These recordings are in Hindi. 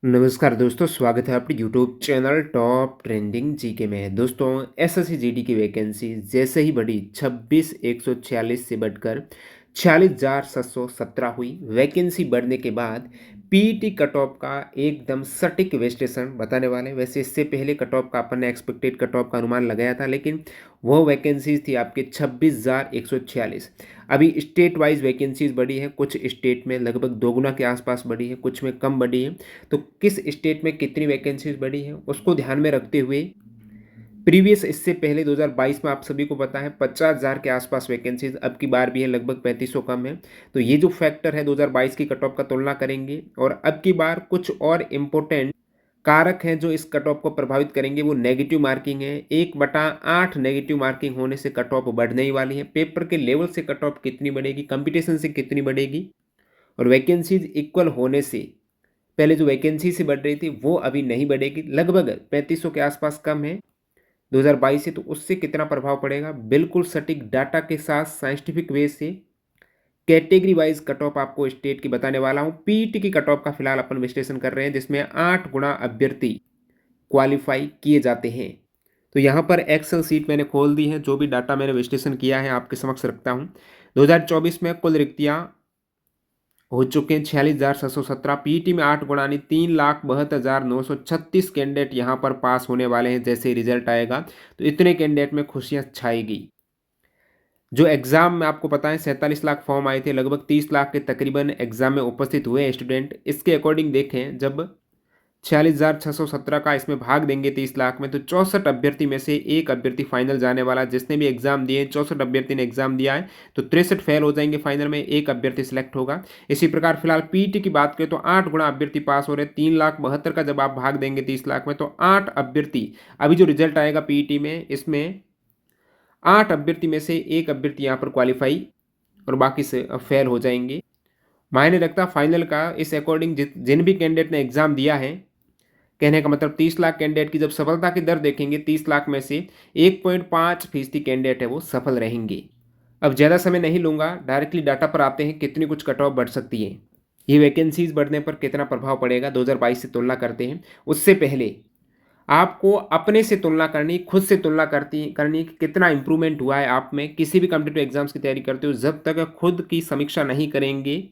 नमस्कार दोस्तों, स्वागत है आपके YouTube channel top trending GK में। दोस्तों, एसएससी जीडी की वैकेंसी जैसे ही बढ़ी 26,146 से बढ़कर 46,717 हुई। वैकेंसी बढ़ने के बाद पीईटी कट ऑफ का एकदम सटीक विश्लेषण बताने वाले। वैसे इससे पहले कट ऑफ का अपन ने एक्सपेक्टेड कट ऑफ का अनुमान लगाया था, लेकिन वो वैकेंसीज थी आपके 26,146। अभी स्टेट वाइज वैकेंसीज बढ़ी है, कुछ स्टेट में लगभग दोगुना के आसपास बढ़ी है, कुछ में कम बढ़ी है। तो किस स्टेट में कितनी वैकेंसीज बढ़ी है उसको ध्यान में रखते हुए प्रीवियस इससे पहले 2022 में आप सभी को पता है 50,000 के आसपास वैकेंसीज, अब की बार भी है लगभग 3500 कम है। तो ये जो फैक्टर है 2022 की कट ऑफ का तुलना करेंगे, और अब की बार कुछ और इम्पोर्टेंट कारक हैं जो इस कट ऑफ को प्रभावित करेंगे। वो नेगेटिव मार्किंग है। 1/8 नेगेटिव मार्किंग होने से कट ऑफ बढ़ने ही वाली है। पेपर के लेवल से कट ऑफ कितनी बढ़ेगी, कंपटीशन से कितनी बढ़ेगी, और वैकेंसीज इक्वल होने से पहले जो वैकेंसी से बढ़ रही थी वो अभी नहीं बढ़ेगी, लगभग 3500 के आसपास कम है 2022 से। तो उससे कितना प्रभाव पड़ेगा, बिल्कुल सटीक डाटा के साथ साइंटिफिक वे से कैटेगरी वाइज कट ऑफ आपको स्टेट की बताने वाला हूँ। पीईटी की कट ऑफ का फिलहाल अपन विश्लेषण कर रहे हैं, जिसमें 8 गुना अभ्यर्थी क्वालिफाई किए जाते हैं। तो यहाँ पर एक्सेल सीट मैंने खोल दी है, जो भी डाटा मैंने विश्लेषण किया है आपके समक्ष रखता हूँ। 2024 में कुल रिक्तियाँ हो चुके हैं 46,717। पीईटी में 8 गुणानी 3,72,936 कैंडिडेट यहाँ पर पास होने वाले हैं। जैसे ही रिजल्ट आएगा तो इतने कैंडिडेट में खुशियाँ छाएगी। जो एग्ज़ाम में आपको पता है 47 लाख फॉर्म आए थे, लगभग 30 लाख के तकरीबन एग्ज़ाम में उपस्थित हुए स्टूडेंट। इसके अकॉर्डिंग देखें, जब 46,617 का इसमें भाग देंगे 30 लाख में, तो 64 अभ्यर्थी में से एक अभ्यर्थी फाइनल जाने वाला। जिसने भी एग्जाम दिए, 64 अभ्यर्थी ने एग्जाम दिया है, तो 63 फेल हो जाएंगे फाइनल में, एक अभ्यर्थी सिलेक्ट होगा। इसी प्रकार फिलहाल पीईटी की बात करें तो 8 गुना अभ्यर्थी पास हो रहे हैं। 3,72,000 का जब आप भाग देंगे 30 लाख में, तो 8 अभ्यर्थी, अभी जो रिजल्ट आएगा पीईटी में, इसमें 8 अभ्यर्थी में से एक अभ्यर्थी यहाँ पर क्वालिफाई और बाकी से फेल हो जाएंगे। मायने रखता फाइनल का। इस अकॉर्डिंग जिन भी कैंडिडेट ने एग्जाम दिया है, कहने का मतलब 30 लाख कैंडिडेट की जब सफलता की दर देखेंगे, 30 लाख में से 1.5% कैंडिडेट है वो सफल रहेंगे। अब ज़्यादा समय नहीं लूँगा, डायरेक्टली डाटा पर आते हैं। कितनी कुछ कट ऑफ बढ़ सकती है, ये वैकेंसीज बढ़ने पर कितना प्रभाव पड़ेगा 2022 से तुलना करते हैं। उससे पहले आपको अपने से तुलना करनी, खुद से तुलना करनी कि कितना इंप्रूवमेंट हुआ है आप में। किसी भी कॉम्पिटिटिव एग्जाम्स की तैयारी करते हो, जब तक खुद की समीक्षा नहीं करेंगे,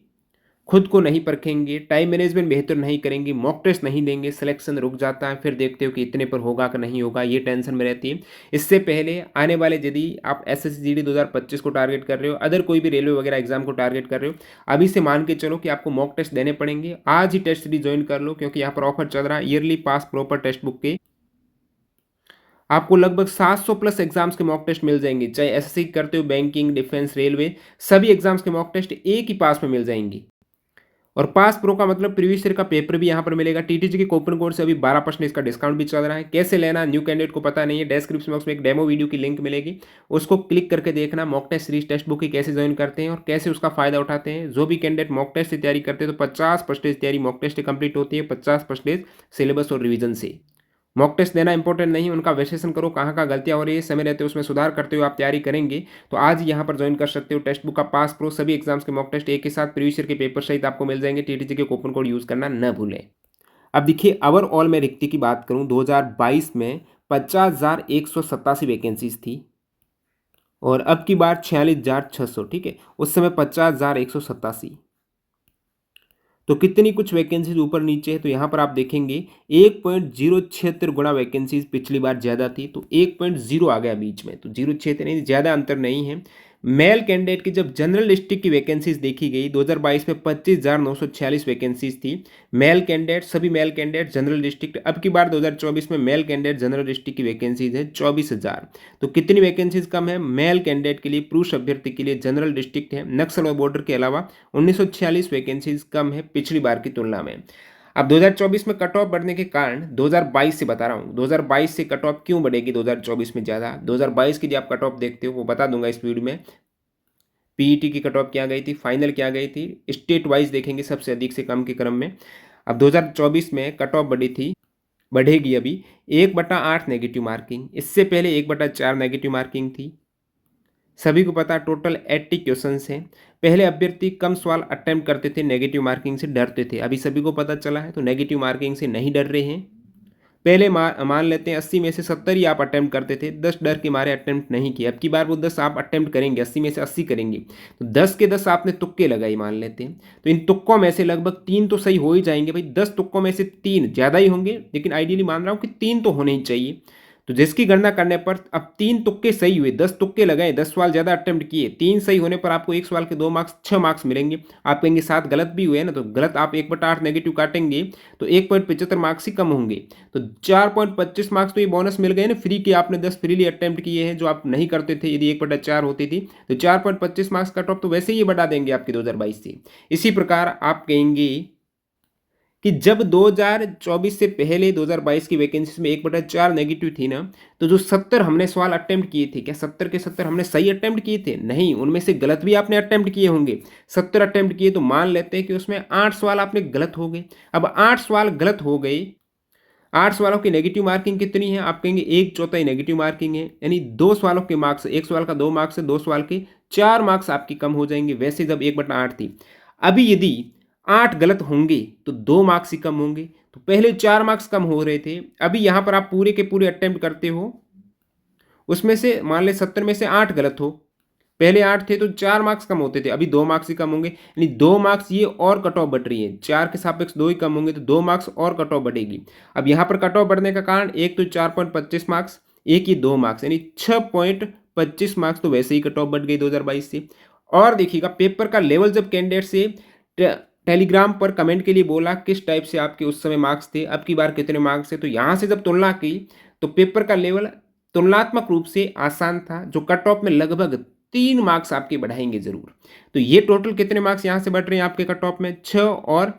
खुद को नहीं परखेंगे, टाइम मैनेजमेंट बेहतर नहीं करेंगे, मॉक टेस्ट नहीं देंगे, सिलेक्शन रुक जाता है। फिर देखते हो कि इतने पर होगा कि नहीं होगा, ये टेंशन में रहती है। इससे पहले आने वाले, यदि आप एसएससी जीडी 2025 को टारगेट कर रहे हो, अदर कोई भी रेलवे वगैरह एग्जाम को टारगेट कर रहे हो, अभी से मान के चलो कि आपको मॉक टेस्ट देने पड़ेंगे। आज ही टेस्ट सीरीज ज्वाइन कर लो, क्योंकि यहाँ पर ऑफर चल रहा है yearly pass proper text book के। आपको लगभग 700 प्लस एग्जाम्स के मॉक टेस्ट मिल जाएंगे। चाहे एसएससी करते हो, बैंकिंग, डिफेंस, रेलवे, सभी एग्जाम्स के मॉक टेस्ट एक ही पास में मिल जाएंगे। और पास प्रो का मतलब प्रीवियस ईयर का पेपर भी यहाँ पर मिलेगा। टीटीजी के कूपन कोड से अभी 12% इसका डिस्काउंट भी चल रहा है। कैसे लेना, न्यू कैंडिडेट को पता नहीं है, डिस्क्रिप्शन बॉक्स में एक डेमो वीडियो की लिंक मिलेगी, उसको क्लिक करके देखना। Mock test series textbook की कैसे ज्वाइन करते हैं और कैसे उसका फायदा उठाते हैं। जो भी कैंडिडेट मॉक टेस्ट से तैयारी करते हैं तो 50% तैयारी मॉक टेस्ट से कंप्लीट होती है, 50% सिलेबस और रिविजन से। मॉक टेस्ट देना इंपॉर्टेंट नहीं, उनका विश्लेषण करो, कहाँ कहाँ गलतियाँ हो रही है, समय रहते उसमें सुधार करते हुए आप तैयारी करेंगे तो आज यहाँ पर ज्वाइन कर सकते हो। टेक्स्ट बुक का पास प्रो, सभी एग्जाम्स के मॉक टेस्ट एक के साथ प्रीवियस ईयर के पेपर सहित आपको मिल जाएंगे। टीटीजी के कूपन कोड यूज करना न भूलें। अब देखिए, ओवरऑल में रिक्ति की बात करूँ, 2022 में 50,187 वैकेंसीज थी, और अब की बार 46,600। ठीक है, उस समय 50,187। तो कितनी कुछ वैकेंसीज ऊपर नीचे है, तो यहाँ पर आप देखेंगे 1.076 गुना वैकेंसीज पिछली बार ज़्यादा थी, तो 1.0 आ गया बीच में, तो 0.6 नहीं, ज़्यादा अंतर नहीं है। मेल कैंडिडेट की जब जनरल डिस्ट्रिक्ट की वैकेंसीज देखी गई, 2022 में 25,946 वैकेंसीज थी मेल कैंडिडेट, सभी मेल कैंडिडेट जनरल डिस्ट्रिक्ट। अब की बार 2024 में मेल कैंडिडेट जनरल डिस्ट्रिक्ट की वैकेंसीज है 24,000। तो कितनी वैकेंसीज कम है मेल कैंडिडेट के लिए, पुरुष अभ्यर्थी के लिए जनरल डिस्ट्रिक्ट है, नक्सल और बॉर्डर के अलावा 1946 वैकेंसीज कम है पिछली बार की तुलना में। अब 2024 में कट ऑफ बढ़ने के कारण 2022 से बता रहा हूँ, 2022 से कट ऑफ क्यों बढ़ेगी 2024 में ज़्यादा। 2022 की जो आप कट ऑफ देखते हो वो बता दूंगा इस वीडियो में। पीईटी की कट ऑफ क्या गई थी, फाइनल क्या गई थी, स्टेट वाइज देखेंगे सबसे अधिक से कम के क्रम में। अब 2024 में कट ऑफ बढ़ी थी, बढ़ेगी अभी 1/8 नेगेटिव मार्किंग। इससे पहले 1/4 नेगेटिव मार्किंग थी। सभी को पता टोटल 80 क्वेश्चंस हैं। पहले अभ्यर्थी कम सवाल अटेम्प्ट करते थे, नेगेटिव मार्किंग से डरते थे। अभी सभी को पता चला है तो नेगेटिव मार्किंग से नहीं डर रहे हैं। पहले मान लेते हैं 80 में से 70 ही आप अटेम्प्ट करते थे, 10 डर के मारे अटेम्प्ट नहीं किए। अब की बार वो 10 आप अटेम्प्ट करेंगे, 80 में से 80 करेंगे, तो 10 के 10 आपने तुक्के लगाई मान लेते हैं। तो इन तुक्कों में से लगभग 3 तो सही हो ही जाएंगे भाई। 10 तुक्कों में से 3 ज़्यादा ही होंगे, लेकिन आइडियली मान रहा हूँ कि 3 तो होने ही चाहिए। तो जिसकी गणना करने पर अब 3 तुक्के सही हुए, 10 तुक्के लगाए, 10 सवाल ज़्यादा अटेम्प्ट किए, 3 सही होने पर आपको एक सवाल के 2 मार्क्स 6 मार्क्स मिलेंगे। आप कहेंगे 7 गलत भी हुए ना, तो गलत आप 1/8 नेगेटिव काटेंगे तो 1.75 मार्क्स ही कम होंगे। तो 4.25 मार्क्स तो ये बोनस मिल गए ना, फ्री के आपने 10 फ्रीली अटेम्प्ट किए हैं जो आप नहीं करते थे यदि 1/4 होती थी। तो 4.25 मार्क्स कट ऑफ तो वैसे ही बढ़ा देंगे आपके 2022 से। इसी प्रकार आप कहेंगे कि जब 2024 से पहले 2022 की वैकेंसीज में 1/4 नेगेटिव थी ना, तो जो 70 हमने सवाल अटेम्प्ट किए थे, क्या 70 के 70 हमने सही अटेम्प्ट किए थे? नहीं, उनमें से गलत भी आपने अटेम्प्ट किए होंगे। 70 अटेम्प्ट किए तो मान लेते हैं कि उसमें 8 सवाल आपने गलत हो गए। अब 8 सवाल गलत हो गए, 8 सवालों की नेगेटिव मार्किंग कितनी है? आप कहेंगे 1/4 नेगेटिव मार्किंग है, यानी 2 सवालों के मार्क्स, 1 सवाल का 2 मार्क्स है, 2 सवाल के 4 मार्क्स आपकी कम हो जाएंगे। वैसे जब 1/8 थी, अभी यदि 8 गलत होंगे तो 2 मार्क्स ही कम होंगे। तो पहले 4 मार्क्स कम हो रहे थे, अभी यहाँ पर आप पूरे के पूरे अटेम्प्ट करते हो, उसमें से मान ले 70 में से 8 गलत हो, पहले 8 थे तो 4 मार्क्स कम होते थे, अभी 2 मार्क्स ही कम होंगे, यानी 2 मार्क्स ये और कट ऑफ बढ़ रही है। 4 के सापेक्ष 2 ही कम होंगे तो 2 मार्क्स और कट ऑफ बढ़ेगी। अब यहाँ पर कट ऑफ बढ़ने का कारण एक तो 4.25 मार्क्स, एक ही 2 मार्क्स, यानी 6.25 मार्क्स तो वैसे ही कट ऑफ बढ़ गई 2022 से। और देखिएगा पेपर का लेवल जब कैंडिडेट से टेलीग्राम पर कमेंट के लिए बोला किस टाइप से आपके उस समय मार्क्स थे, अब की बार कितने मार्क्स थे, तो यहाँ से जब तुलना की तो पेपर का लेवल तुलनात्मक रूप से आसान था, जो कट ऑफ में लगभग 3 मार्क्स आपके बढ़ाएंगे जरूर। तो ये टोटल कितने मार्क्स यहाँ से बढ़ रहे हैं आपके कट ऑफ में? 6 और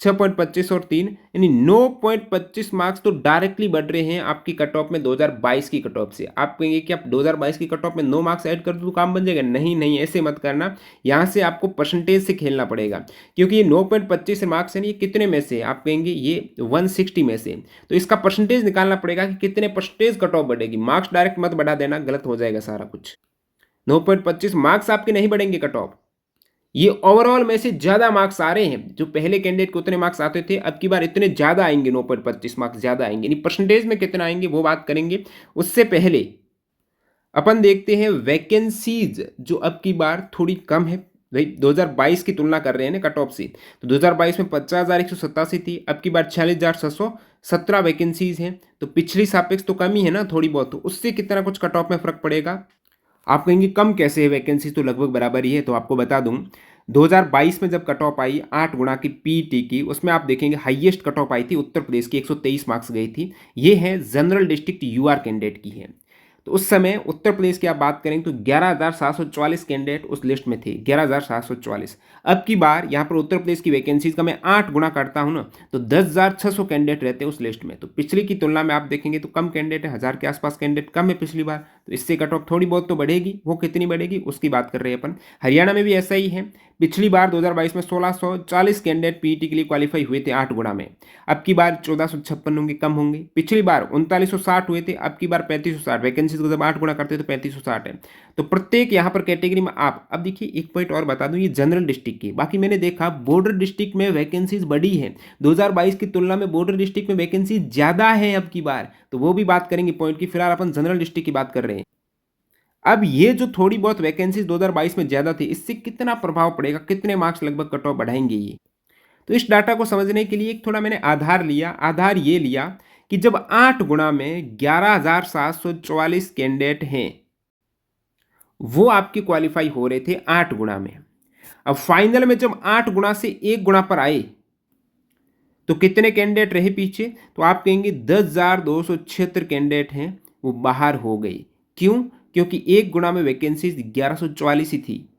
6.25 और 3, यानी 9.25 मार्क्स तो डायरेक्टली बढ़ रहे हैं आपकी कट ऑफ में 2022 की कट ऑफ से। आप कहेंगे कि आप 2022 की कट ऑफ में 9 मार्क्स ऐड कर दो तो काम बन जाएगा? नहीं नहीं, ऐसे मत करना। यहाँ से आपको परसेंटेज से खेलना पड़ेगा, क्योंकि ये 9.25 मार्क्स है, ये कितने में से? आप कहेंगे ये 160 में से, तो इसका परसेंटेज निकालना पड़ेगा कि कितने परसेंटेज कट ऑफ बढ़ेगी। मार्क्स डायरेक्ट मत बढ़ा देना, गलत हो जाएगा सारा कुछ। 9.25 मार्क्स आपके नहीं बढ़ेंगे कट ऑफ, ये ओवरऑल में से ज़्यादा मार्क्स आ रहे हैं। जो पहले कैंडिडेट को उतने मार्क्स आते थे, अब की बार इतने ज़्यादा आएंगे, 9.25 मार्क्स ज़्यादा आएंगे। यानी परसेंटेज में कितना आएंगे वो बात करेंगे। उससे पहले अपन देखते हैं वैकेंसीज जो अब की बार थोड़ी कम है। भाई 2022 की तुलना कर रहे हैं ना कट ऑफ से, तो 2022 में 50,187 थी, अब की बार 46,617 वैकेंसीज हैं। तो पिछली सापेक्ष तो कम ही है ना थोड़ी बहुत, तो उससे कितना कुछ कट ऑफ में फर्क पड़ेगा। आप कहेंगे कम कैसे है, वैकेंसी तो लगभग बराबर ही है। तो आपको बता दूं 2022 में जब कट ऑफ आई 8 गुना की पीटी की, उसमें आप देखेंगे हाईएस्ट कट ऑफ आई थी उत्तर प्रदेश की, 123 मार्क्स गई थी। ये है जनरल डिस्ट्रिक्ट यूआर कैंडिडेट की है। तो उस समय उत्तर प्रदेश की आप बात करें तो 11,744 कैंडिडेट उस लिस्ट में थे, 11,744। अब की बार यहाँ पर उत्तर प्रदेश की वैकेंसीज का मैं 8 गुना करता हूँ ना, तो 10,600 कैंडिडेट रहते हैं उस लिस्ट में। तो पिछली की तुलना में आप देखेंगे तो कम कैंडिडेट है, 1000 के आसपास कैंडिडेट कम है पिछली बार। तो इससे कट ऑफ थोड़ी बहुत तो बढ़ेगी, वो कितनी बढ़ेगी उसकी बात कर रहे हैं अपन। हरियाणा में भी ऐसा ही है, पिछली बार 2022 में 1640 कैंडिडेट पीईटी के लिए क्वालिफाई हुए थे 8 गुना में, अब की बार 1456 होंगे, कम होंगे। पिछली बार 3960 हुए थे, अब की बार 3560। वैकेंसीज को जब 8 गुना करते तो 3560 है। तो प्रत्येक यहाँ पर कैटेगरी में आप, अब देखिए एक पॉइंट और बता दूं, ये जनरल डिस्ट्रिक्ट की, बाकी मैंने देखा बॉर्डर डिस्ट्रिक्ट में वैकेंसीज बढ़ी है 2022 की तुलना में, बॉर्डर डिस्ट्रिक्ट में वैकेंसी ज्यादा है अब की बार, तो वो भी बात करेंगे पॉइंट की। फिलहाल अपन जनरल डिस्ट्रिक्ट की बात कर रहे हैं। अब ये जो थोड़ी बहुत वैकेंसीज 2022 में ज़्यादा थी, इससे कितना प्रभाव पड़ेगा, कितने मार्क्स लगभग कट ऑफ बढ़ाएंगे ये। तो इस डाटा को समझने के लिए एक थोड़ा मैंने आधार लिया। आधार ये लिया कि जब 8 गुना में 11,744 कैंडिडेट हैं, वो आपके क्वालिफाई हो रहे थे 8 गुना में। अब फाइनल में जब 8 गुना से 1 गुना पर आए तो कितने कैंडिडेट रहे पीछे? तो आप कहेंगे 10,276 कैंडिडेट हैं वो बाहर हो गए। क्यों? क्योंकि 1 गुना में वैकेंसीज 1144 ही थी।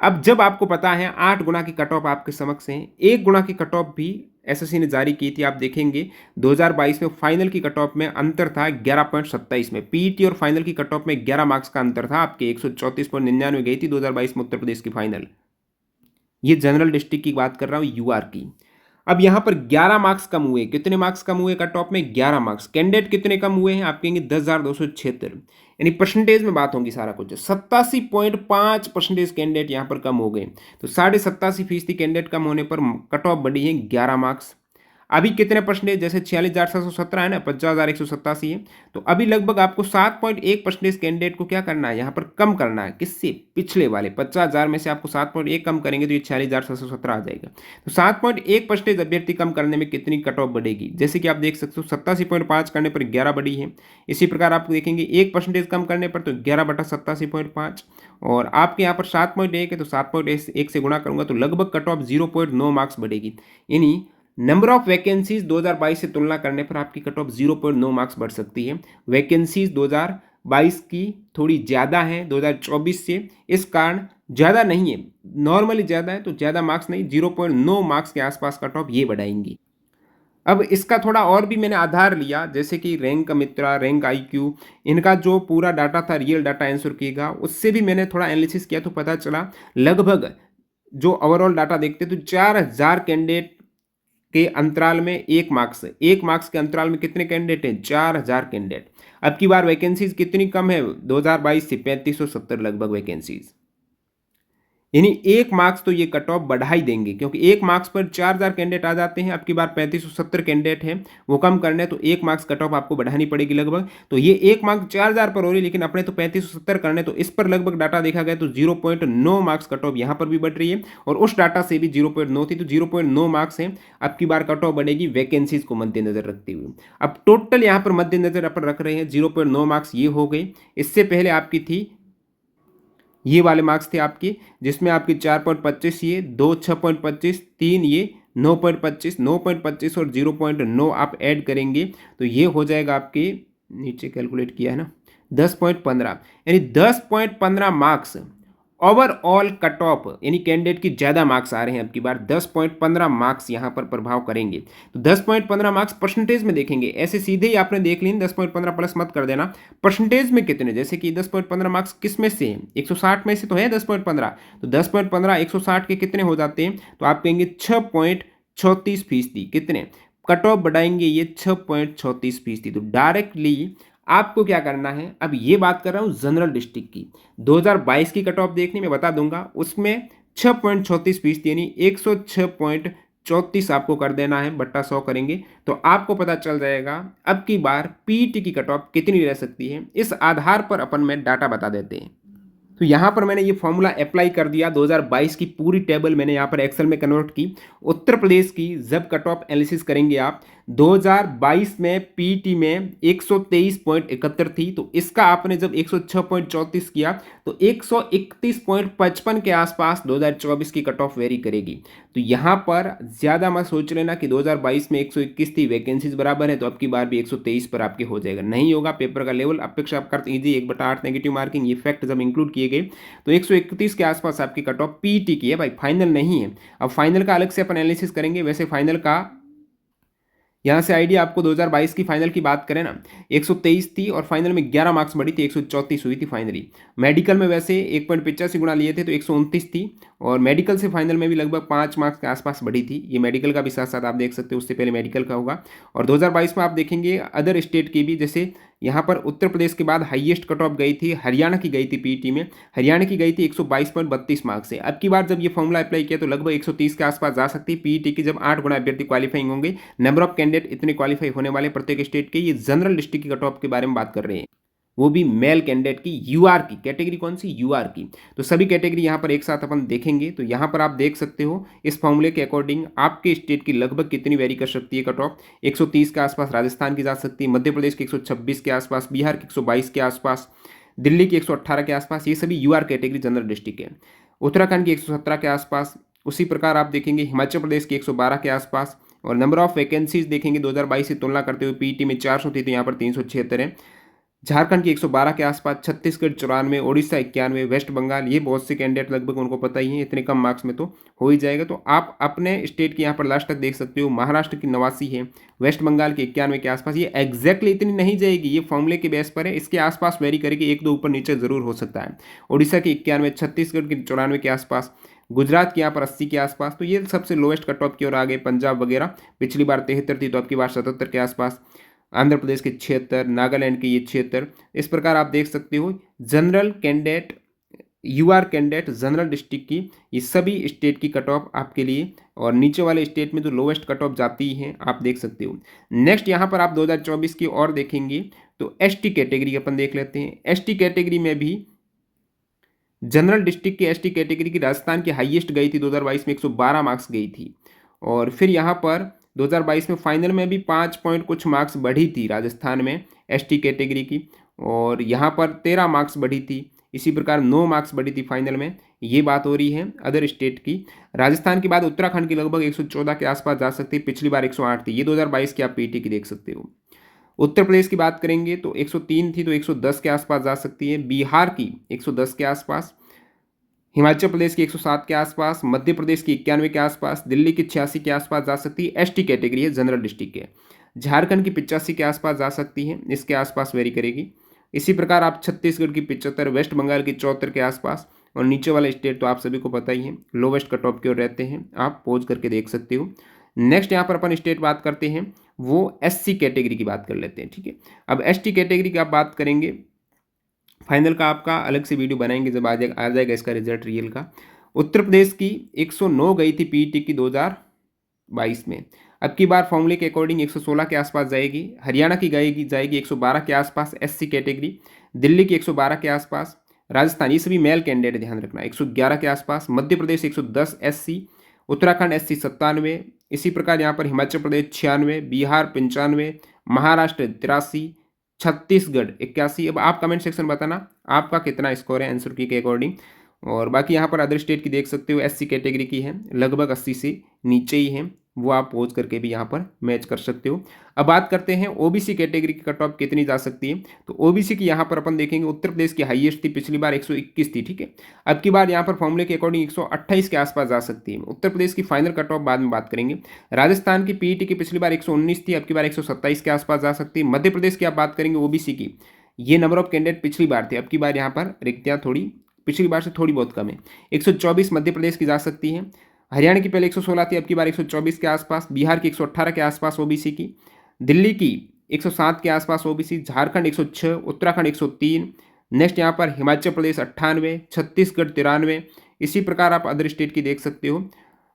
अब जब आपको पता है 8 गुना की कट ऑफ आपके समक्ष है, 1 गुना की कट ऑफ भी एसएससी ने जारी की थी। आप देखेंगे 2022 में फाइनल की कट ऑफ में अंतर था 11.27 में, पीईटी और फाइनल की कट ऑफ में 11 मार्क्स का अंतर था आपके, 134.99 गई थी 2022 में उत्तर प्रदेश की फाइनल। ये जनरल डिस्ट्रिक्ट की बात कर रहा हूँ यूआर की। अब यहाँ पर 11 मार्क्स कम हुए। कितने मार्क्स कम हुए कट ऑफ में? 11 मार्क्स। कैंडिडेट कितने कम हुए हैं? आप कहेंगे 10,276, यानी परसेंटेज में बात होगी सारा कुछ। 87.5% कैंडिडेट यहाँ पर कम हो गए। तो 87.5% कैंडिडेट कम होने पर कट ऑफ बढ़ी है 11 मार्क्स। अभी कितने परसेंटेज? जैसे 46,717 है ना, 50,187 है, तो अभी लगभग आपको 7.1% कैंडिडेट को क्या करना है, यहाँ पर कम करना है। किससे? पिछले वाले 50,000 में से आपको 7.1 कम करेंगे तो ये 46,717 आ जाएगा। तो 7.1% अभ्यर्थी कम करने में कितनी कट ऑफ बढ़ेगी? जैसे कि आप देख सकते हो 87.5 करने पर 11 बढ़ी है। इसी प्रकार आप देखेंगे 1% कम करने पर तो 11/87.5, और आपके यहाँ पर 7.1 है तो 7.1 से गुणा करूंगा तो लगभग कट ऑफ 0.9 मार्क्स बढ़ेगी। यानी नंबर ऑफ वैकेंसीज 2022 से तुलना करने पर आपकी कट ऑफ 0.9 मार्क्स बढ़ सकती है। वैकेंसीज 2022 की थोड़ी ज़्यादा है 2024 से, इस कारण ज़्यादा नहीं है, नॉर्मली ज़्यादा है तो ज़्यादा मार्क्स नहीं, 0.9 मार्क्स के आसपास कट ऑफ ये बढ़ाएंगी। अब इसका थोड़ा और भी मैंने आधार लिया, जैसे कि रैंक मित्रा, रैंक IQ, इनका जो पूरा डाटा था, रियल डाटा आंसर किएगा, उससे भी मैंने थोड़ा एनालिसिस किया तो पता चला लगभग जो ओवरऑल डाटा देखते तो 4,000 कैंडिडेट के अंतराल में 1 मार्क्स के अंतराल में कितने कैंडिडेट हैं? 4,000 कैंडिडेट। अब की बार वैकेंसीज कितनी कम है 2022 से? 3570 लगभग वैकेंसीज, यानी 1 मार्क्स तो ये कट ऑफ बढ़ा ही देंगे, क्योंकि 1 मार्क्स पर 4,000 कैंडिडेट आ जाते हैं। अब की बार 3570 कैंडिडेट हैं, वो कम करने तो 1 मार्क्स कट ऑफ आपको बढ़ानी पड़ेगी लगभग। तो ये 1 मार्क्स 4,000 पर हो रही, लेकिन अपने तो 3570 करने, तो इस पर लगभग डाटा देखा गया तो 0.9 मार्क्स कट ऑफ यहाँ पर भी बढ़ रही है, और उस डाटा से भी 0.9 थी, तो 0.9 मार्क्स है। अब की बार कट ऑफ बढ़ेगी वैकेंसीज को मद्देनजर रखते हुए। अब टोटल यहाँ पर मद्देनजर अपन रख रहे हैं 0.9 मार्क्स ये हो गए। इससे पहले आपकी थी ये वाले मार्क्स थे आपके, जिसमें आपके 4.25 ये, 2 6.25, 3 ये 9.25, 9.25 और 0.9 आप ऐड करेंगे तो ये हो जाएगा आपके, नीचे कैलकुलेट किया है ना, 10.15, यानी 10.15 मार्क्स ओवरऑल कट ऑफ, यानी कैंडिडेट की ज़्यादा मार्क्स आ रहे हैं। अब की बार 10.15 मार्क्स यहाँ पर प्रभाव करेंगे। तो 10.15 मार्क्स परसेंटेज में देखेंगे, ऐसे सीधे ही आपने देख ली 10.15 प्लस मत कर देना, परसेंटेज में कितने, जैसे कि 10.15 मार्क्स किस में से है? 160 में से तो है 10.15, तो 10.15 160 के कितने हो जाते हैं? तो आप कहेंगे 6.36%। कितने कट ऑफ बढ़ाएंगे? ये 6.36%। तो डायरेक्टली आपको क्या करना है, अब ये बात कर रहा हूँ जनरल डिस्ट्रिक्ट की, 2022 की कट ऑफ देखनी मैं बता दूंगा, उसमें 6.36% यानी 106.34 आपको कर देना है, बट्टा 100 करेंगे तो आपको पता चल जाएगा अब की बार पीईटी की कट ऑफ कितनी रह सकती है। इस आधार पर अपन में डाटा बता देते हैं। तो यहाँ पर मैंने ये फॉर्मूला अप्लाई कर दिया, 2022 की पूरी टेबल मैंने यहाँ पर एक्सेल में कन्वर्ट की। उत्तर प्रदेश की जब कट ऑफ एनालिसिस करेंगे आप, 2022 में पीईटी में 123.71 थी, तो इसका आपने जब 106.34 किया तो 131.55 के आसपास 2024 की कट ऑफ वेरी करेगी। तो यहाँ पर ज़्यादा मत सोच लेना कि 2022 में 121 थी, वैकेंसीज बराबर है तो अब की बार भी 123 पर आपके हो जाएगा, नहीं होगा। पेपर का लेवल अपेक्षा आप करते इजी 1/8 नेगेटिव मार्किंग, ये फैक्ट जब इंक्लूड किए गए तो 131 के आसपास आपकी कट ऑफ पीईटी की है भाई, फाइनल नहीं है। अब फाइनल का अलग से अपन एनालिसिस करेंगे। वैसे फाइनल का यहाँ से आइडिया आपको 2022 की फाइनल की बात करें ना, 123 थी और फाइनल में 11 मार्क्स बढ़ी थी, 134 हुई थी फाइनली। मेडिकल में वैसे 1.85 गुणा लिए थे तो 129 थी, और मेडिकल से फाइनल में भी लगभग 5 मार्क्स के आसपास बढ़ी थी। ये मेडिकल का भी साथ साथ आप देख सकते हो, उससे पहले मेडिकल का होगा। और 2022 में आप देखेंगे अदर स्टेट की भी, जैसे यहाँ पर उत्तर प्रदेश के बाद हाईएस्ट कट ऑफ गई थी, हरियाणा की गई थी पीईटी में, हरियाणा की गई थी 122.32 मार्क्स से। अब की बार जब ये फॉर्मूला अप्लाई किया तो लगभग 130 के आसपास जा सकती है पीईटी की, जब 8 गुना अभ्यर्थी क्वालिफाइंग होंगे। नंबर ऑफ कैंडिडेट इतने क्वालिफाई होने वाले प्रत्येक स्टेट के। ये जनरल डिस्ट्रिक्ट की कट ऑफ के बारे में बात कर रहे हैं, वो भी मेल कैंडिडेट की, यूआर की कैटेगरी, कौन सी? यूआर की। तो सभी कैटेगरी यहाँ पर एक साथ अपन देखेंगे। तो यहाँ पर आप देख सकते हो इस फॉर्मूले के अकॉर्डिंग आपके स्टेट की लगभग कितनी वेरी कर सकती है कट ऑफ। 130 के आसपास राजस्थान की जा सकती है, मध्य प्रदेश की 126 के आसपास, बिहार की 122 के आसपास, दिल्ली की 118 के आसपास। ये सभी यूआर कैटेगरी जनरल डिस्ट्रिक्ट है। उत्तराखंड की 117 के आसपास। उसी प्रकार आप देखेंगे हिमाचल प्रदेश की 112 के आसपास। और नंबर ऑफ वैकेंसीज देखेंगे 2022 से तुलना करते हुए, पीईटी में 400 थी तो यहाँ पर 376 है। झारखंड की 112 के आसपास, छत्तीसगढ़ 94, उड़ीसा 91, वेस्ट बंगाल, ये बहुत से कैंडिडेट लगभग उनको पता ही है, इतने कम मार्क्स में तो हो ही जाएगा। तो आप अपने स्टेट की यहाँ पर लास्ट तक देख सकते हो। महाराष्ट्र की 89 है, वेस्ट बंगाल की 91 के आसपास। ये एग्जैक्टली इतनी नहीं जाएगी, ये फॉर्मूले के बेस पर है, इसके आसपास वेरी करेगी, 1-2 ऊपर नीचे जरूर हो सकता है। उड़ीसा की 91, छत्तीसगढ़ की 94 के आसपास, गुजरात की यहाँ पर 80 के आसपास, तो ये सबसे लोएस्ट कट ऑफ की ओर आ गए। पंजाब वगैरह पिछली बार 73 थी तो अब की बार 77 के आसपास। आंध्र प्रदेश के 76, नागालैंड के ये 76। इस प्रकार आप देख सकते हो general candidate, UR candidate general district की ये सभी स्टेट की कट ऑफ आपके लिए, और नीचे वाले स्टेट में जो लोवेस्ट कट ऑफ जाती है आप देख सकते हो। नेक्स्ट यहाँ पर आप 2024 की और देखेंगे तो एसटी कैटेगरी अपन देख लेते हैं। एसटी कैटेगरी में भी जनरल डिस्ट्रिक्ट की एसटी कैटेगरी की राजस्थान की हाईएस्ट गई थी 2022 में, 112 मार्क्स गई थी। और फिर यहाँ पर 2022 में फाइनल में भी 5 पॉइंट कुछ मार्क्स बढ़ी थी राजस्थान में एसटी कैटेगरी की, और यहाँ पर 13 मार्क्स बढ़ी थी। इसी प्रकार 9 मार्क्स बढ़ी थी फाइनल में। ये बात हो रही है अदर स्टेट की। राजस्थान के बाद उत्तराखंड की लगभग 114 के आसपास जा सकती है, पिछली बार 108 थी। ये 2022 की आप पीटी की देख सकते हो। उत्तर प्रदेश की बात करेंगे तो 103 थी तो 110 के आसपास जा सकती है। बिहार की 110 के आसपास, हिमाचल प्रदेश की 107 के आसपास, मध्य प्रदेश की 91 के आसपास, दिल्ली की 86 के आसपास जा सकती है। एसटी कैटेगरी है जनरल डिस्ट्रिक्ट के। झारखंड की 85 के आसपास जा सकती है, इसके आसपास वेरी करेगी। इसी प्रकार आप छत्तीसगढ़ की 75, वेस्ट बंगाल की 74 के आसपास, और नीचे वाले स्टेट तो आप सभी को पता ही है लोवेस्ट कट ऑफ की ओर रहते हैं, आप पोज करके देख सकते हो। नेक्स्ट यहाँ पर अपन स्टेट बात करते हैं, वो एससी कैटेगरी की बात कर लेते हैं, ठीक है। अब एसटी कैटेगरी की आप बात करेंगे, फाइनल का आपका अलग से वीडियो बनाएंगे जब आ जाएगा इसका रिजल्ट रियल का। उत्तर प्रदेश की 109 गई थी पीईटी की 2022 में, अब की बार फॉर्मूले के अकॉर्डिंग 116 के आसपास जाएगी। हरियाणा की जाएगी 112 के आसपास एससी कैटेगरी, दिल्ली की 112 के आसपास, राजस्थान, ये सभी मेल कैंडिडेट ध्यान रखना, 111 के आसपास, मध्य प्रदेश 110 एससी, उत्तराखंड एससी 97, इसी प्रकार यहाँ पर हिमाचल प्रदेश 96, बिहार 95, महाराष्ट्र 83, छत्तीसगढ़ 81। अब आप कमेंट सेक्शन बताना आपका कितना स्कोर है आंसर की के अकॉर्डिंग। और बाकी यहाँ पर अदर स्टेट की देख सकते हो, एससी कैटेगरी की है लगभग 80 से नीचे ही है, वो आप पोज करके भी यहाँ पर मैच कर सकते हो। अब बात करते हैं ओबीसी कैटेगरी की कट ऑफ कितनी जा सकती है। तो ओबीसी की यहाँ पर अपन देखेंगे, उत्तर प्रदेश की हाईएस्ट थी, पिछली बार 121 थी, ठीक है। अब की बार यहाँ पर फॉर्मूले के अकॉर्डिंग 128 के आसपास जा सकती है। उत्तर प्रदेश की फाइनल कट ऑफ बाद में बात करेंगे। राजस्थान की पीईटी की पिछली बार 119 थी, अब की बार 127 के आसपास जा सकती है। मध्य प्रदेश की आप बात करेंगे ओबीसी की, ये नंबर ऑफ कैंडिडेट पिछली बार थे, अब की बार यहाँ पर रिक्तियाँ थोड़ी पिछली बार से थोड़ी बहुत कम है, 124 मध्य प्रदेश की जा सकती है। हरियाणा की पहले 116 थी, अब की बार 124 के आसपास, बिहार की 118 के आसपास ओबीसी की, दिल्ली की 107 के आसपास ओबीसी, झारखंड 106, उत्तराखंड 103, नेक्स्ट यहाँ पर हिमाचल प्रदेश 98, छत्तीसगढ़ 93, इसी प्रकार आप अदर स्टेट की देख सकते हो,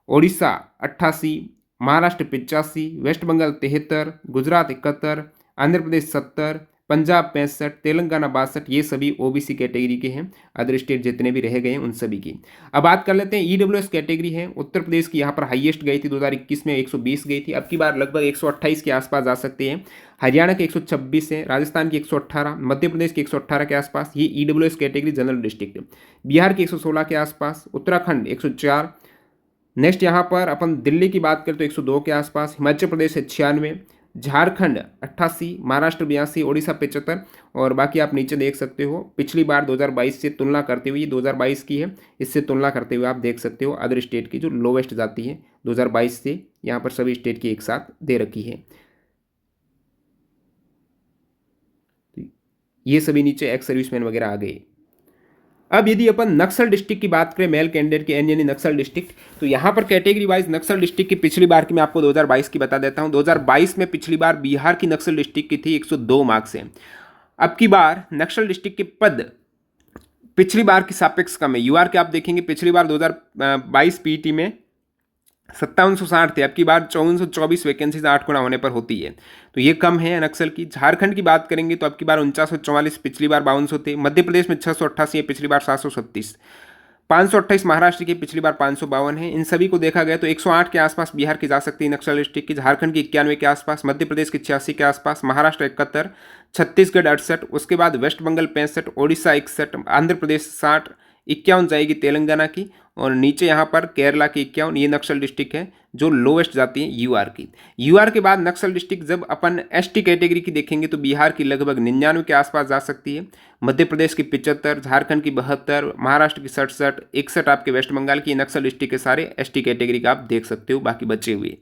ओडिशा 88, महाराष्ट्र 85, वेस्ट बंगाल 73, गुजरात 71, आंध्र प्रदेश 70, पंजाब 65, तेलंगाना 62, ये सभी ओबीसी कैटेगरी के हैं। अदर स्टेट जितने भी रह गए हैं उन सभी की। अब बात कर लेते हैं ईडब्ल्यूएस कैटेगरी है। उत्तर प्रदेश की यहाँ पर हाईएस्ट गई थी 2021 में 120 गई थी, अब की बार लगभग 128 के आसपास जा सकती है। हरियाणा के 126 है, राजस्थान की 118, मध्य प्रदेश की 118 के आसपास, ये EWS category general district. Bihar की 116 के आसपास, उत्तराखंड 104, नेक्स्ट यहाँ पर अपन दिल्ली की बात करें तो 102 के आसपास, हिमाचल प्रदेश 96, झारखंड 88, महाराष्ट्र 82, ओडिशा 75, और बाकी आप नीचे देख सकते हो पिछली बार 2022 से तुलना करते हुए, ये 2022 की है, इससे तुलना करते हुए आप देख सकते हो अदर स्टेट की जो लोवेस्ट जाती है 2022 से, यहाँ पर सभी स्टेट की एक साथ दे रखी है। ये सभी नीचे एक्स सर्विसमैन वगैरह आ गए। अब यदि अपन नक्सल डिस्ट्रिक्ट की बात करें मेल कैंडिडेट के यानी नक्सल डिस्ट्रिक्ट, तो यहाँ पर कैटेगरी वाइज नक्सल डिस्ट्रिक्ट की पिछली बार की मैं आपको 2022 की बता देता हूँ। 2022 में पिछली बार बिहार की नक्सल डिस्ट्रिक्ट की थी 102 मार्क्स है। अब की बार नक्सल डिस्ट्रिक्ट के पद पिछली बार की सापेक्ष कम है। यूआर के आप देखेंगे पिछली बार 2022 पीईटी में 5760 थे, अब की बार 5424 वैकेंसीज 8 गुना होने पर होती है, तो ये कम है नक्सल की। झारखंड की बात करेंगे तो अब की बार 4944, पिछली बार 5200 थे। मध्य प्रदेश में 688 है, पिछली बार 736, 528 महाराष्ट्र की, पिछली बार 552 है। इन सभी को देखा गया तो 108 के आसपास बिहार की जा सकती है नक्सल डिस्ट्रिक्ट की, झारखंड की 91 के आसपास, मध्य प्रदेश की 86 के आसपास, महाराष्ट्र 71, छत्तीसगढ़ 68, उसके बाद वेस्ट बंगाल 65, ओडिशा 61, आंध्र प्रदेश 60, 51 जाएगी तेलंगाना की, और नीचे यहाँ पर केरला की 51, ये नक्सल डिस्ट्रिक्ट है जो लोवेस्ट जाती है यूआर की। यूआर के बाद नक्सल डिस्ट्रिक्ट जब अपन एसटी कैटेगरी की देखेंगे तो बिहार की लगभग 99 के आसपास जा सकती है, मध्य प्रदेश की 75, झारखंड की 72, महाराष्ट्र की 67, 61 आपके वेस्ट बंगाल की। नक्सल डिस्ट्रिक्ट के सारे एसटी कैटेगरी का आप देख सकते हो, बाकी बचे हुए।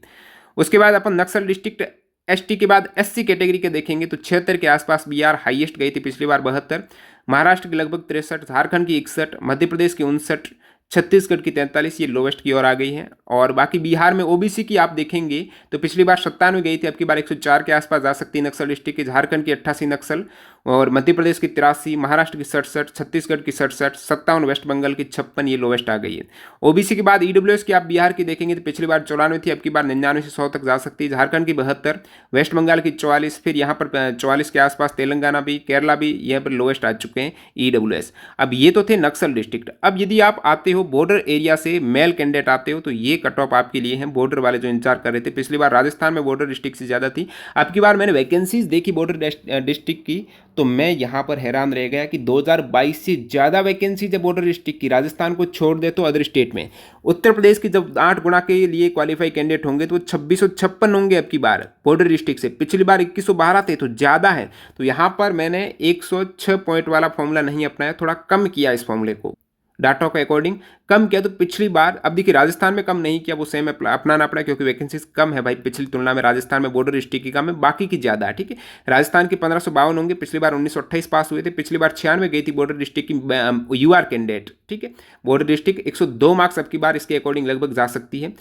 उसके बाद अपन नक्सल डिस्ट्रिक्ट एसटी के बाद एससी कैटेगरी के देखेंगे तो 76 के आसपास बिहार हाईएस्ट गई थी, पिछली बार 72, महाराष्ट्र की लगभग 63, झारखंड की 61, मध्य प्रदेश की 59, छत्तीसगढ़ की 43, ये लोवेस्ट की ओर आ गई है। और बाकी बिहार में ओबीसी की आप देखेंगे तो पिछली बार 97 गई थी, अब की बार 104 के आसपास जा सकती है नक्सल डिस्ट्रिक्ट की। झारखंड की 88 नक्सल, और मध्य प्रदेश की 83, महाराष्ट्र की 67, छत्तीसगढ़ की 67, 57, वेस्ट बंगाल की 56, ये लोवेस्ट आ गई है। ओबीसी के बाद ईडब्ल्यूएस की आप बिहार की देखेंगे तो पिछली बार 94 थी, अब की बार 99 से 100 तक जा सकती है। झारखंड की 72, वेस्ट बंगाल की 44, फिर यहाँ पर 44 के आसपास तेलंगाना भी, केरला भी यहाँ पर लोवेस्ट आ चुके हैं ईडब्ल्यूएस। अब ये तो थे नक्सल डिस्ट्रिक्ट। अब यदि आप आते हो बॉर्डर एरिया से मेल कैंडिडेट आते हो तो ये कट ऑफ आपके लिए हैं बॉर्डर वाले जो इंतजार कर रहे थे। पिछली बार राजस्थान में बॉर्डर डिस्ट्रिक्ट से ज़्यादा थी, अब की बार मैंने वैकेंसीज देखी बॉर्डर डिस्ट्रिक्ट की तो मैं यहाँ पर हैरान रह गया कि 2022 से ज़्यादा वैकेंसीज है बॉर्डर डिस्ट्रिक्ट की। राजस्थान को छोड़ दे तो अदर स्टेट में उत्तर प्रदेश की जब 8 गुना के लिए क्वालिफाई कैंडिडेट होंगे तो 2656 होंगे अब की बार बॉर्डर डिस्ट्रिक्ट से। पिछली बार 2112 थे, तो ज़्यादा है। तो यहाँ पर मैंने 106 पॉइंट वाला फॉर्मूला नहीं अपनाया, थोड़ा कम किया इस फॉर्मूले को, डाटा के अकॉर्डिंग कम किया। तो पिछली बार, अब देखिए राजस्थान में कम नहीं किया, वो सेम अपनाना पड़ा क्योंकि वैकेंसीज कम है भाई पिछली तुलना में। राजस्थान में बॉर्डर डिस्ट्रिक्ट की कम है, बाकी की ज़्यादा है, ठीक है। राजस्थान की 1552 होंगे, पिछली बार 1928 पास हुए थे, पिछली बार 96 गई थी बॉर्डर डिस्ट्रिक्ट की यूआर कैंडिडेट, ठीक है। बॉर्डर डिस्ट्रिक्ट 102 मार्क्स अब की बार इसके अकॉर्डिंग लगभग जा सकती है।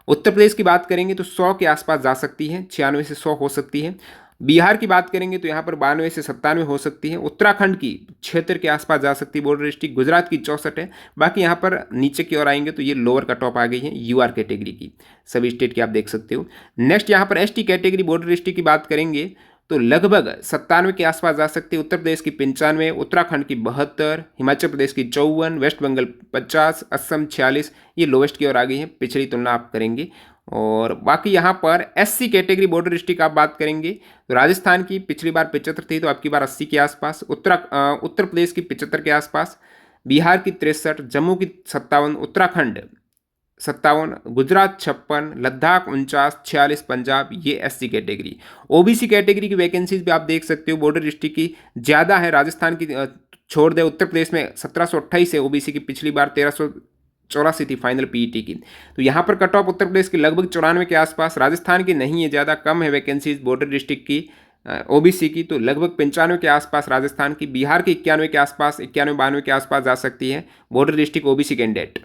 उत्तर प्रदेश की बात करेंगे तो 100 के आसपास जा सकती है, 96 से 100 हो सकती है। बिहार की बात करेंगे तो यहाँ पर 92 से 97 हो सकती है। उत्तराखंड की 76 के आसपास जा सकती है बॉर्डर डिस्ट्रिक्ट। गुजरात की 64 है। बाकी यहाँ पर नीचे की ओर आएंगे तो ये लोअर कट ऑफ आ गई है यूआर कैटेगरी की, सभी स्टेट की आप देख सकते हो। नेक्स्ट यहाँ पर एसटी कैटेगरी बॉर्डर डिस्ट्रिक्ट की बात करेंगे तो लगभग 97 के आसपास जा सकती है। उत्तर प्रदेश की 95, उत्तराखंड की 72, हिमाचल प्रदेश की 54, वेस्ट बंगाल 50, असम 46, ये लोवेस्ट की ओर आ गई है पिछली तुलना आप करेंगे। और बाकी यहाँ पर एससी कैटेगरी बॉर्डर डिस्ट्रिक्ट आप बात करेंगे तो राजस्थान की पिछली बार 75 थी, तो अब की बार 80 के आसपास। उत्तर प्रदेश की 75 के आसपास, बिहार की 63, जम्मू की 57, उत्तराखंड 57, गुजरात 56, लद्दाख 49, 46 पंजाब, ये एससी कैटेगरी। ओबीसी कैटेगरी की वैकेंसीज भी आप देख सकते हो बॉर्डर डिस्ट्रिक्ट की ज़्यादा है। राजस्थान की छोड़ दे, उत्तर प्रदेश में 1728 है ओबीसी की, पिछली बार 1384 थी फाइनल पीईटी की। तो यहाँ पर कट ऑफ उत्तर प्रदेश की लगभग 94 के आसपास, राजस्थान की नहीं है, ज़्यादा कम है वैकेंसीज बॉर्डर डिस्ट्रिक्ट की ओबीसी की, तो लगभग 95 के आसपास राजस्थान की। बिहार की 91 के आसपास, 91-92 के आसपास जा सकती है border district OBC candidate.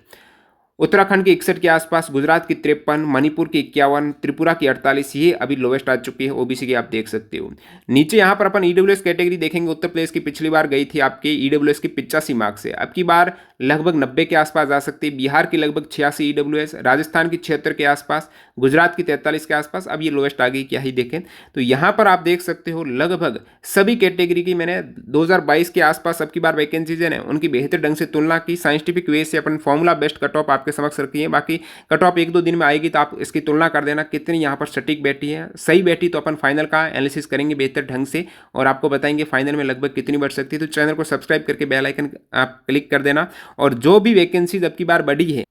Uttarakhand की 61 के आसपास, गुजरात की 53, मणिपुर की 51, त्रिपुरा की 48, ये अभी लोवेस्ट आ चुकी है ओबीसी की, आप देख सकते हो। नीचे यहाँ पर अपन ईडब्ल्यूएस कैटेगरी देखेंगे। उत्तर प्रदेश की पिछली बार गई थी आपके ईडब्ल्यूएस की 85 मार्क्स से, अब की बार लगभग 90 के आसपास जा सकती है। बिहार की लगभग 86 ईडब्ल्यूएस, राजस्थान की 76 के आसपास, गुजरात की 43 के आसपास, अब ये लोवेस्ट आ गई, क्या ही देखें। तो यहाँ पर आप देख सकते हो लगभग सभी कैटेगरी की मैंने 2022 के आसपास अब की बार वैकेंसीज है उनकी बेहतर ढंग से तुलना की, साइंटिफिक वे से अपन फॉर्मूला बेस्ट कट ऑफ आपके समक्ष रखी है। बाकी कट ऑफ 1-2 दिन में आएगी तो आप इसकी तुलना कर देना कितनी यहाँ पर सटीक बैठी है। सही बैठी तो अपन फाइनल का एनालिसिस करेंगे बेहतर ढंग से और आपको बताएंगे फाइनल में लगभग कितनी बढ़ सकती है। तो चैनल को सब्सक्राइब करके बेल आइकन आप क्लिक कर देना। और जो भी वैकेंसीज अब की बार बढ़ी है,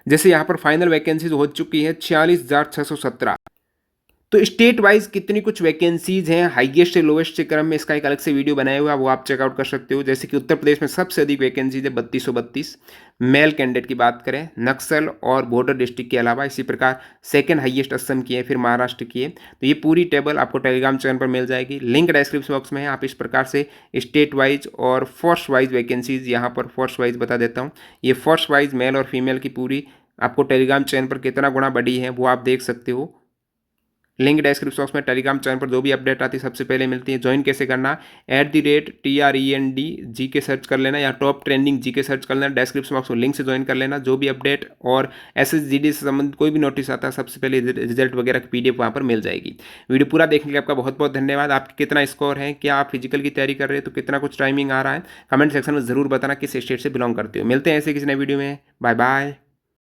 जैसे यहाँ पर फाइनल वैकेंसीज हो चुकी है 46,617, तो स्टेट वाइज कितनी कुछ वैकेंसीज हैं हाईएस्ट से लोवेस्ट से क्रम में, इसका एक अलग से वीडियो बनाया हुआ है, वो आप चेकआउट कर सकते हो। जैसे कि उत्तर प्रदेश में सबसे अधिक वैकेंसीज है 3232 मेल कैंडिडेट की बात करें, नक्सल और बॉर्डर डिस्ट्रिक्ट के अलावा। इसी प्रकार सेकंड हाईएस्ट असम की है, फिर महाराष्ट्र की है। तो ये पूरी टेबल आपको टेलीग्राम चैनल पर मिल जाएगी, लिंक डिस्क्रिप्शन बॉक्स में है। आप इस प्रकार से स्टेट वाइज और फोर्स वाइज वैकेंसीज, यहाँ पर फोर्स वाइज बता देता हूँ। ये फोर्स वाइज मेल और फीमेल की पूरी आपको टेलीग्राम चैनल पर कितना गुना बढ़ी है वो आप देख सकते हो। लिंक डिस्क्रिप्शन बॉक्स में। टेलीग्राम चैनल पर जो भी अपडेट आती है सबसे पहले मिलती है। ज्वाइन कैसे करना, @TREND GK सर्च कर लेना या टॉप ट्रेंडिंग GK सर्च कर लेना, डिस्क्रिप्शन बॉक्स में लिंक से ज्वाइन कर लेना। जो भी अपडेट और SSGD से संबंधित कोई भी नोटिस आता है सबसे पहले रिजल्ट वगैरह की PDF वहाँ पर मिल जाएगी। वीडियो पूरा देखने के लिए आपका बहुत बहुत धन्यवाद। आपकी कितना स्कोर है, क्या आप फिजिकल की तैयारी कर रहे हैं तो कितना कुछ टाइमिंग आ रहा है, कमेंट सेक्शन में जरूर बताना किस स्टेट से बिलोंग करते हो। मिलते हैं ऐसे किसी नए वीडियो में, बाय बाय।